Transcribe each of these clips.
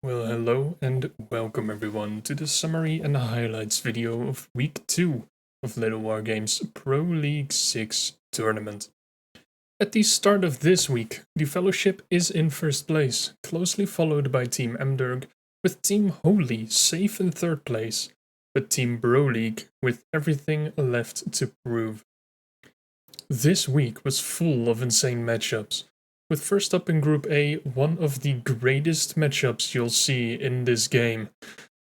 Well, hello and welcome everyone to the summary and highlights video of week 2 of Littlewargame's Pro League 6 tournament. At the start of this week, the Fellowship is in first place, closely followed by Team Emderg, with Team Holy safe in third place, but Team Pro League with everything left to prove. This week was full of insane matchups, with first up in Group A, one of the greatest matchups you'll see in this game.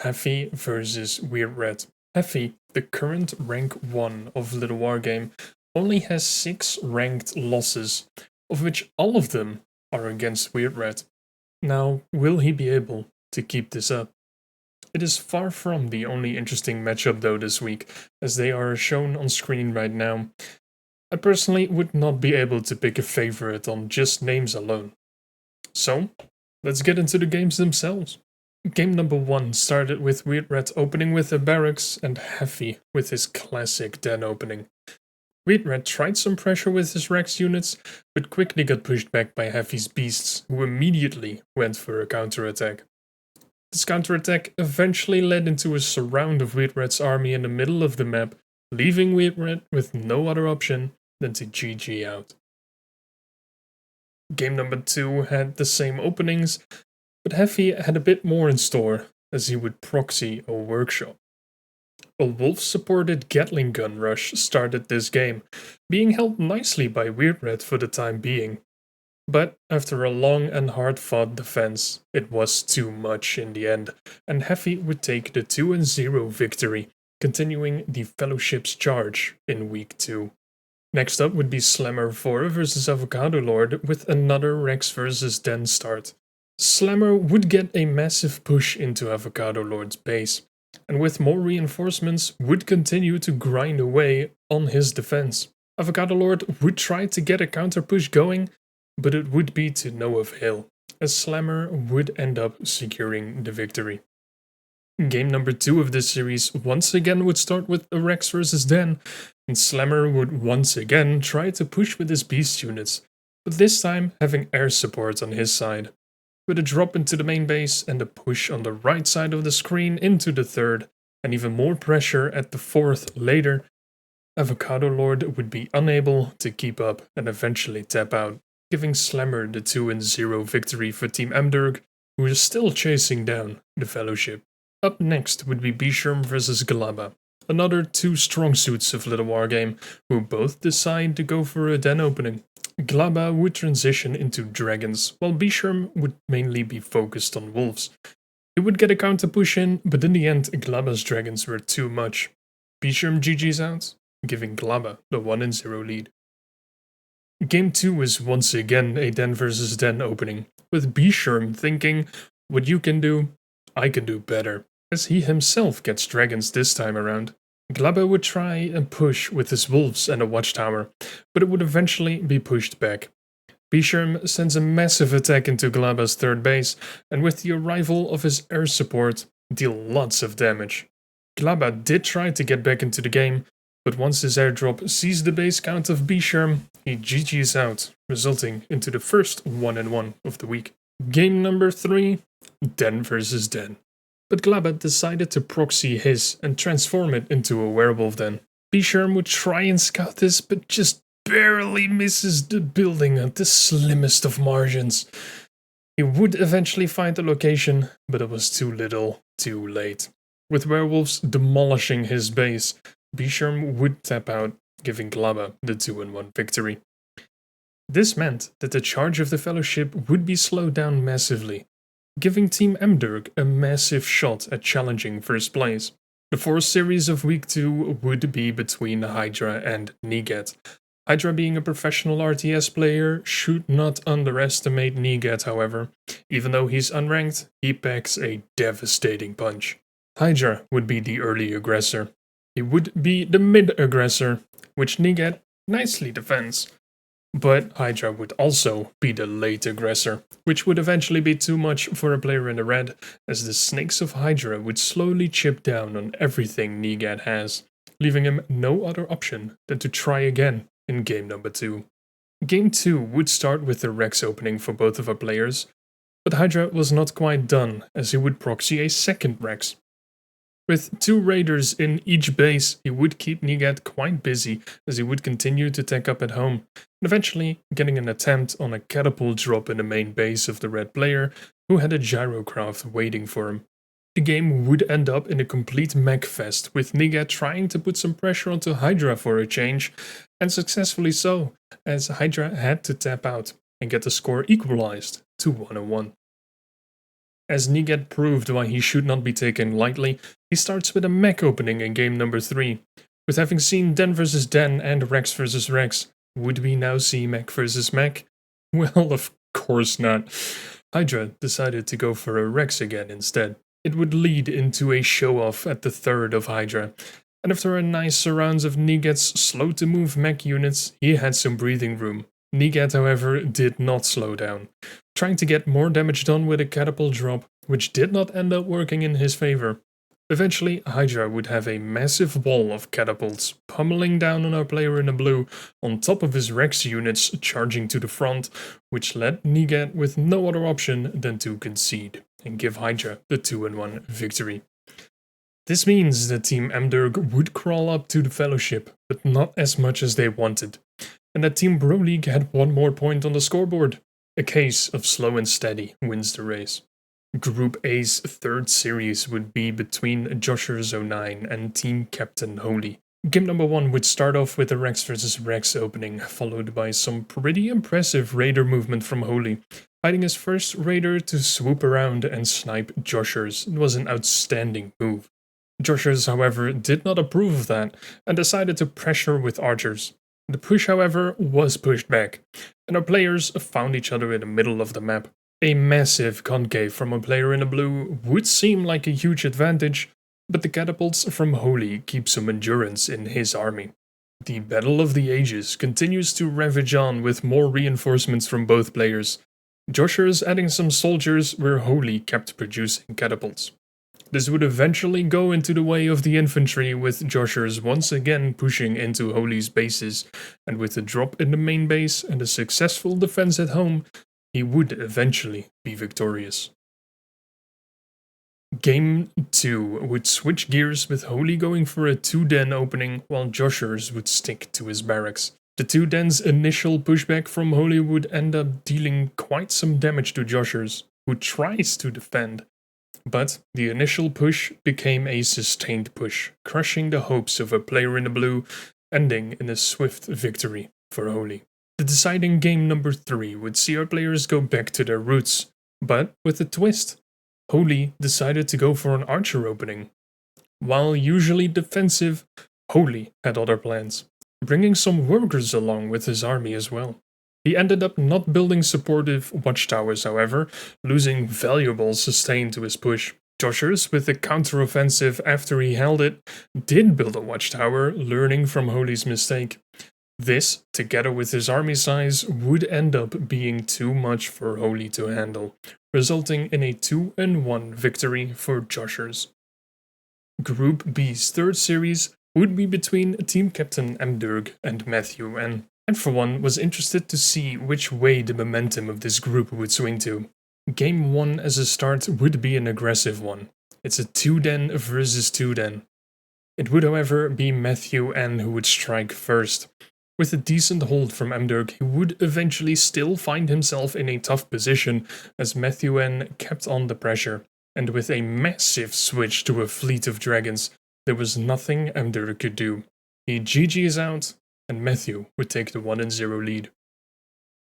Heffy versus Weird Red. Heffy, the current rank 1 of Littlewargame, only has 6 ranked losses, of which all of them are against Weird Red. Now, will he be able to keep this up? It is far from the only interesting matchup though this week, as they are shown on screen right now. I personally would not be able to pick a favorite on just names alone. So, let's get into the games themselves. Game number 1 started with Weird Red opening with a barracks and Heffy with his classic den opening. Weird Red tried some pressure with his Rex units, but quickly got pushed back by Heffy's beasts, who immediately went for a counterattack. This counterattack eventually led into a surround of Weird Red's army in the middle of the map, leaving Weird Red with no other option than to GG out. Game number 2 had the same openings, but Heffy had a bit more in store, as he would proxy a workshop. A wolf-supported Gatling gun rush started this game, being held nicely by Weird Red for the time being. But after a long and hard-fought defense, it was too much in the end, and Heffy would take the 2-0 victory, continuing the Fellowship's charge in week 2. Next up would be Slammer 4 versus Avocado Lord with another Rex versus Den start. Slammer would get a massive push into Avocado Lord's base, and with more reinforcements would continue to grind away on his defense. Avocado Lord would try to get a counter push going, but it would be to no avail, as Slammer would end up securing the victory. Game number 2 of this series once again would start with a Rex versus Den, and Slammer would once again try to push with his beast units, but this time having air support on his side. With a drop into the main base and a push on the right side of the screen into the third, and even more pressure at the fourth later, Avocado Lord would be unable to keep up and eventually tap out, giving Slammer the 2-0 victory for Team Emderg, who is still chasing down the Fellowship. Up next would be Bisharm versus Glaba, another 2 strong suits of Littlewargame, who both decide to go for a den opening. Glaba would transition into dragons, while Bisharm would mainly be focused on wolves. He would get a counter push in, but in the end Glaba's dragons were too much. Bisharm GG's out, giving Glaba the 1-0 lead. Game 2 was once again a den versus den opening, with Bisharm thinking, what you can do, I can do better, as he himself gets dragons this time around. Glaba would try and push with his wolves and a watchtower, but it would eventually be pushed back. Bisharm sends a massive attack into Glaba's third base, and with the arrival of his air support, deal lots of damage. Glaba did try to get back into the game, but once his airdrop sees the base count of Bisharm, he GG's out, resulting into the first 1-1 of the week. Game number 3, Den versus Den. But Glaba decided to proxy his and transform it into a werewolf den. Bisharm would try and scout this, but just barely misses the building at the slimmest of margins. He would eventually find the location, but it was too little, too late. With werewolves demolishing his base, Bisharm would tap out, giving Glaba the 2-1 victory. This meant that the charge of the Fellowship would be slowed down massively, giving Team Emderg a massive shot at challenging first place. The 4th series of week 2 would be between Hydra and Negat. Hydra, being a professional RTS player, should not underestimate Negat, however. Even though he's unranked, he packs a devastating punch. Hydra would be the early aggressor. He would be the mid-aggressor, which Negat nicely defends. But Hydra would also be the late aggressor, which would eventually be too much for a player in the red, as the snakes of Hydra would slowly chip down on everything Negat has, leaving him no other option than to try again in game number 2. Game 2 would start with the Rex opening for both of our players, But Hydra was not quite done, as he would proxy a second Rex. With 2 raiders in each base, he would keep Nigat quite busy as he would continue to tech up at home, and eventually getting an attempt on a catapult drop in the main base of the red player, who had a gyrocraft waiting for him. The game would end up in a complete mech fest, with Nigat trying to put some pressure onto Hydra for a change, and successfully so, as Hydra had to tap out and get the score equalized to 1-1. As Nigat proved why he should not be taken lightly, he starts with a mech opening in game number 3. With having seen Den vs Den and Rex vs Rex, would we now see mech vs mech? Well, of course not. Hydra decided to go for a Rex again instead. It would lead into a show-off at the third of Hydra, and after a nice surrounds of Nigat's slow-to-move mech units, he had some breathing room. Nigat, however, did not slow down, trying to get more damage done with a catapult drop, which did not end up working in his favor. Eventually, Hydra would have a massive wall of catapults pummeling down on our player in the blue, on top of his Rex units charging to the front, which led Nigat with no other option than to concede and give Hydra the 2-1 victory. This means that Team Amdurg would crawl up to the Fellowship, but not as much as they wanted, and that Team Pro League had 1 more point on the scoreboard. A case of slow and steady wins the race. Group A's third series would be between Joshers09 and Team Captain Holy. Game number 1 would start off with a Rex vs Rex opening, followed by some pretty impressive raider movement from Holy, hiding his first raider to swoop around and snipe Joshers. It was an outstanding move. Joshers, however, did not approve of that and decided to pressure with archers. The push, however, was pushed back, and our players found each other in the middle of the map. A massive concave from a player in the blue would seem like a huge advantage, but the catapults from Holy keep some endurance in his army. The Battle of the Ages continues to ravage on with more reinforcements from both players. Joshers adding some soldiers where Holy kept producing catapults. This would eventually go into the way of the infantry, with Joshers once again pushing into Holy's bases, and with a drop in the main base and a successful defense at home, he would eventually be victorious. Game 2 would switch gears, with Holy going for a 2-den opening, while Joshers would stick to his barracks. The 2-den's initial pushback from Holy would end up dealing quite some damage to Joshers, who tries to defend. But the initial push became a sustained push, crushing the hopes of a player in the blue, ending in a swift victory for Holy. The deciding game number 3 would see our players go back to their roots, but with a twist. Holy decided to go for an archer opening. While usually defensive, Holy had other plans, bringing some workers along with his army as well. He ended up not building supportive watchtowers, however, losing valuable sustain to his push. Joshers, with a counteroffensive after he held it, did build a watchtower, learning from Holy's mistake. This, together with his army size, would end up being too much for Holy to handle, resulting in a 2-1 victory for Joshers. Group B's third series would be between Team Captain Amdurg and Matthew N. And for one, was interested to see which way the momentum of this group would swing to. Game 1 as a start would be an aggressive one. It's a 2-den versus 2-den. It would, however, be Matthew N who would strike first. With a decent hold from Amdurg, he would eventually still find himself in a tough position, as Matthew N kept on the pressure. And with a massive switch to a fleet of dragons, there was nothing Amdurg could do. He GG's out, and Matthew would take the 1-0 lead.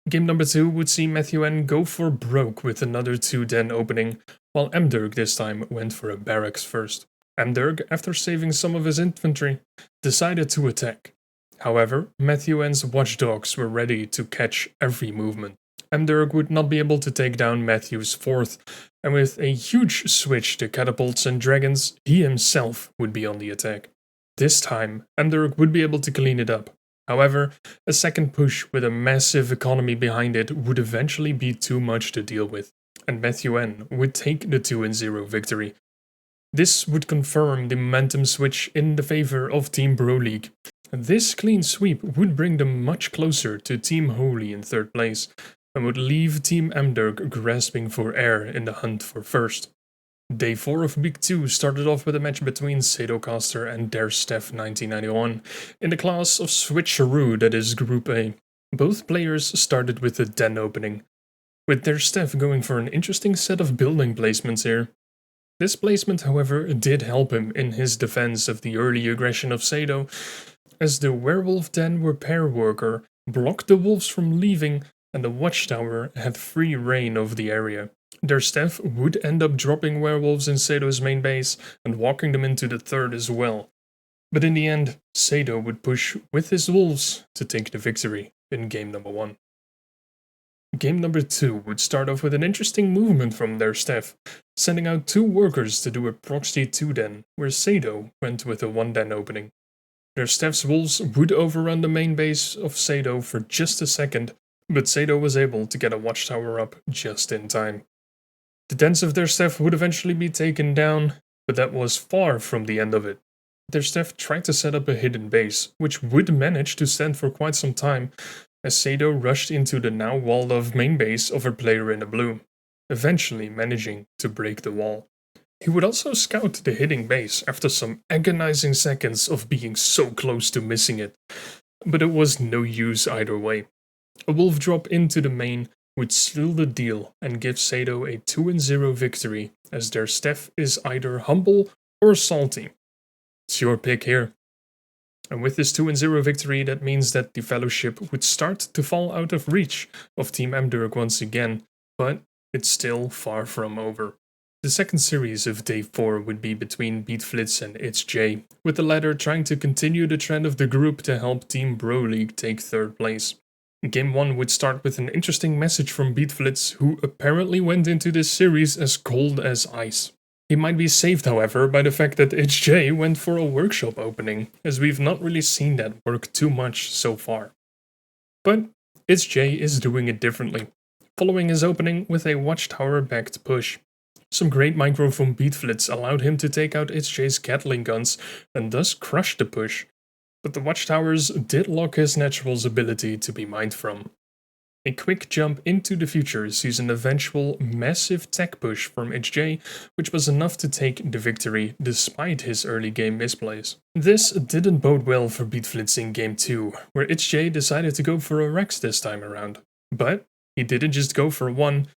Game number 2 would see Matthew N go for broke with another 2-den opening, while Amdurg this time went for a barracks first. Amdurg, after saving some of his infantry, decided to attack. However, Matthew N's watchdogs were ready to catch every movement. Amdurg would not be able to take down Matthew's 4th, and with a huge switch to catapults and dragons, he himself would be on the attack. This time, Amdurg would be able to clean it up. However, a second push with a massive economy behind it would eventually be too much to deal with, and Matthew N would take the 2-0 victory. This would confirm the momentum switch in the favor of Team Pro League. This clean sweep would bring them much closer to Team Holy in third place, and would leave Team Amderg grasping for air in the hunt for first. Day 4 of Week 2 started off with a match between Sadocaster and Der Steph 1991 in the class of Switcheroo, that is Group A. Both players started with the den opening, with Der Steph going for an interesting set of building placements here. This placement, however, did help him in his defense of the early aggression of Sado, as the werewolf den repair worker blocked the wolves from leaving and the watchtower had free reign over the area. Der Steph would end up dropping werewolves in Sado's main base and walking them into the third as well. But in the end, Sado would push with his wolves to take the victory in game number 1. Game number 2 would start off with an interesting movement from Der Steph, sending out 2 workers to do a proxy 2 den, where Sado went with a 1 den opening. Der Steph's wolves would overrun the main base of Sado for just a second, but Sado was able to get a watchtower up just in time. The dens of Der Steph would eventually be taken down, but that was far from the end of it. Der Steph tried to set up a hidden base, which would manage to stand for quite some time, as Sado rushed into the now walled off main base of her player in the blue, eventually managing to break the wall. He would also scout the hidden base after some agonizing seconds of being so close to missing it, but it was no use either way. A wolf drop into the main would seal the deal and give Sado a 2-0 victory, as Der Steph is either humble or salty. It's your pick here. And with this 2-0 victory, that means that the Fellowship would start to fall out of reach of Team Amderg once again, but it's still far from over. The second series of Day 4 would be between Beatflitz and ItsJ, with the latter trying to continue the trend of the group to help Team Pro League take 3rd place. Game 1 would start with an interesting message from Beatflitz, who apparently went into this series as cold as ice. He might be saved, however, by the fact that ItsJ went for a workshop opening, as we've not really seen that work too much so far. But ItsJ is doing it differently, following his opening with a watchtower-backed push. Some great micro from Beatflitz allowed him to take out ItsJ's Gatling guns and thus crush the push, but the watchtowers did lock his natural's ability to be mined from. A quick jump into the future sees an eventual massive tech push from ItsJ, which was enough to take the victory despite his early game misplays. This didn't bode well for Beatflitz in game 2, where ItsJ decided to go for a Rex this time around. But he didn't just go for 1,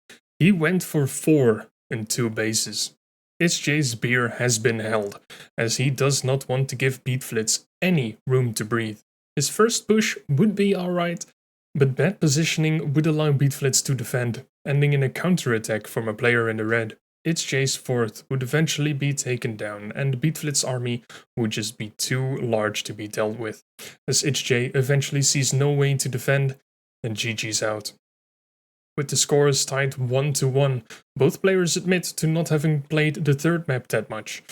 he went for 4 in 2 bases. ItsJ's beer has been held, as he does not want to give Beatflitz any room to breathe. His first push would be alright, but bad positioning would allow Beatflitz to defend, ending in a counterattack from a player in the red. ItsJ's 4th would eventually be taken down, and Beatflitz's army would just be too large to be dealt with, as ItsJ eventually sees no way to defend and GG's out. With the scores tied 1-1, both players admit to not having played the 3rd map that much,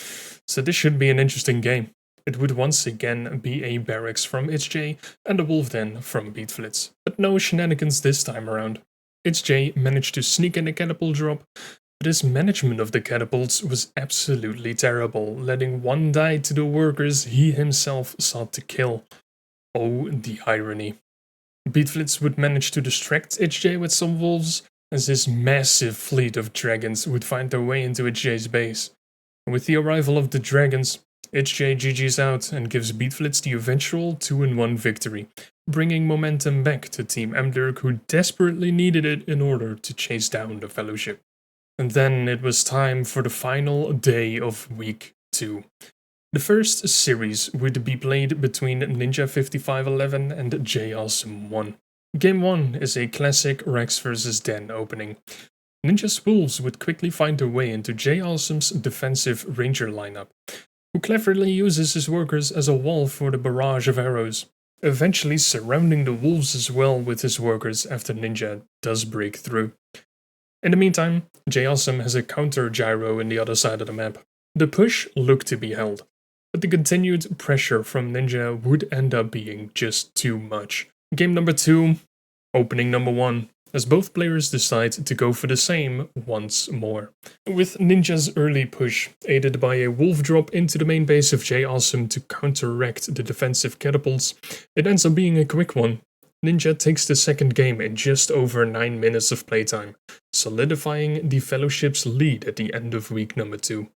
so this should be an interesting game. It would once again be a barracks from ItsJ and a wolf den from Beatflitz, but no shenanigans this time around. ItsJ managed to sneak in a catapult drop, but his management of the catapults was absolutely terrible, letting 1 die to the workers he himself sought to kill. Oh, the irony. Beatflitz would manage to distract ItsJ with some wolves, as his massive fleet of dragons would find their way into ItsJ's base. And with the arrival of the dragons, ItsJ GG's out and gives Beatflitz the eventual 2-1 victory, bringing momentum back to Team Amderg, who desperately needed it in order to chase down the Fellowship. And then it was time for the final day of Week 2. The first series would be played between Ninja 5511 and J Awesome 1. Game 1 is a classic Rex vs Den opening. Ninja's wolves would quickly find their way into J Awesome's defensive ranger lineup, who cleverly uses his workers as a wall for the barrage of arrows, eventually surrounding the wolves as well with his workers after Ninja does break through. In the meantime, J Awesome has a counter gyro in the other side of the map. The push looked to be held, but the continued pressure from Ninja would end up being just too much. Game number 2, opening number 1, as both players decide to go for the same once more. With Ninja's early push, aided by a wolf drop into the main base of J Awesome to counteract the defensive catapults, it ends up being a quick one. Ninja takes the second game in just over 9 minutes of playtime, solidifying the Fellowship's lead at the end of week number 2.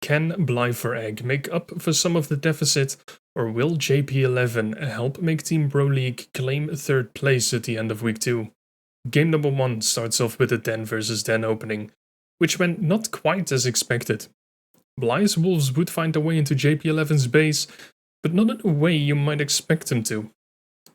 Can Blyther make up for some of the deficit, or will JP11 help make Team Pro League claim 3rd place at the end of week 2? Game number 1 starts off with a 10 vs 10 opening, which went not quite as expected. Bly's Wolves would find their way into JP11's base, but not in a way you might expect them to.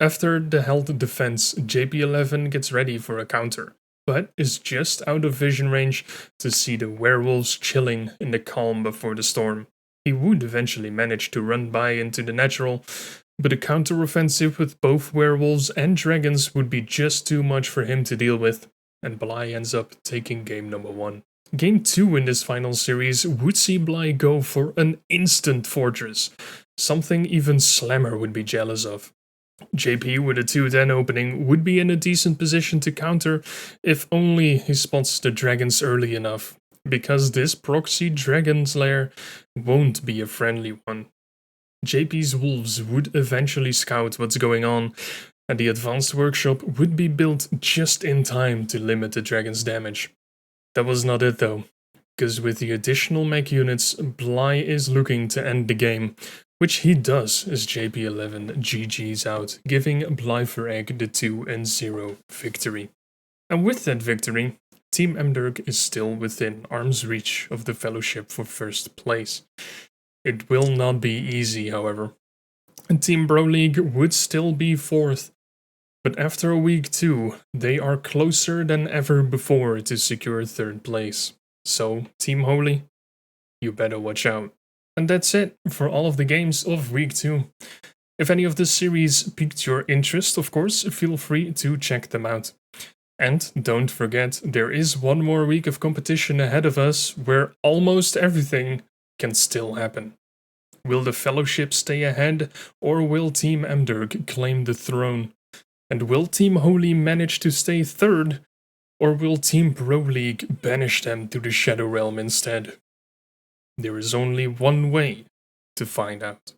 After the held defense, JP11 gets ready for a counter, but is just out of vision range to see the werewolves chilling in the calm before the storm. He would eventually manage to run by into the natural, but a counter-offensive with both werewolves and dragons would be just too much for him to deal with, and Bly ends up taking game number 1. Game 2 in this final series would see Bly go for an instant fortress, something even Slammer would be jealous of. JP with a 2-10 opening would be in a decent position to counter if only he spots the dragons early enough, because this proxy dragon's lair won't be a friendly one. JP's wolves would eventually scout what's going on, and the advanced workshop would be built just in time to limit the dragon's damage. That was not it though, because with the additional mech units, Bly is looking to end the game, which he does as JP11 GG's out, giving Blyther the 2-0 victory. And with that victory, Team Mdirk is still within arm's reach of the Fellowship for 1st place. It will not be easy, however. And Team Pro League would still be 4th, but after week 2, they are closer than ever before to secure 3rd place. So, Team Holy, you better watch out. And that's it for all of the games of week 2. If any of this series piqued your interest, of course, feel free to check them out. And don't forget, there is one more week of competition ahead of us where almost everything can still happen. Will the Fellowship stay ahead, or will Team Mdirk claim the throne? And will Team Holy manage to stay 3rd, or will Team Pro League banish them to the Shadow Realm instead? There is only one way to find out.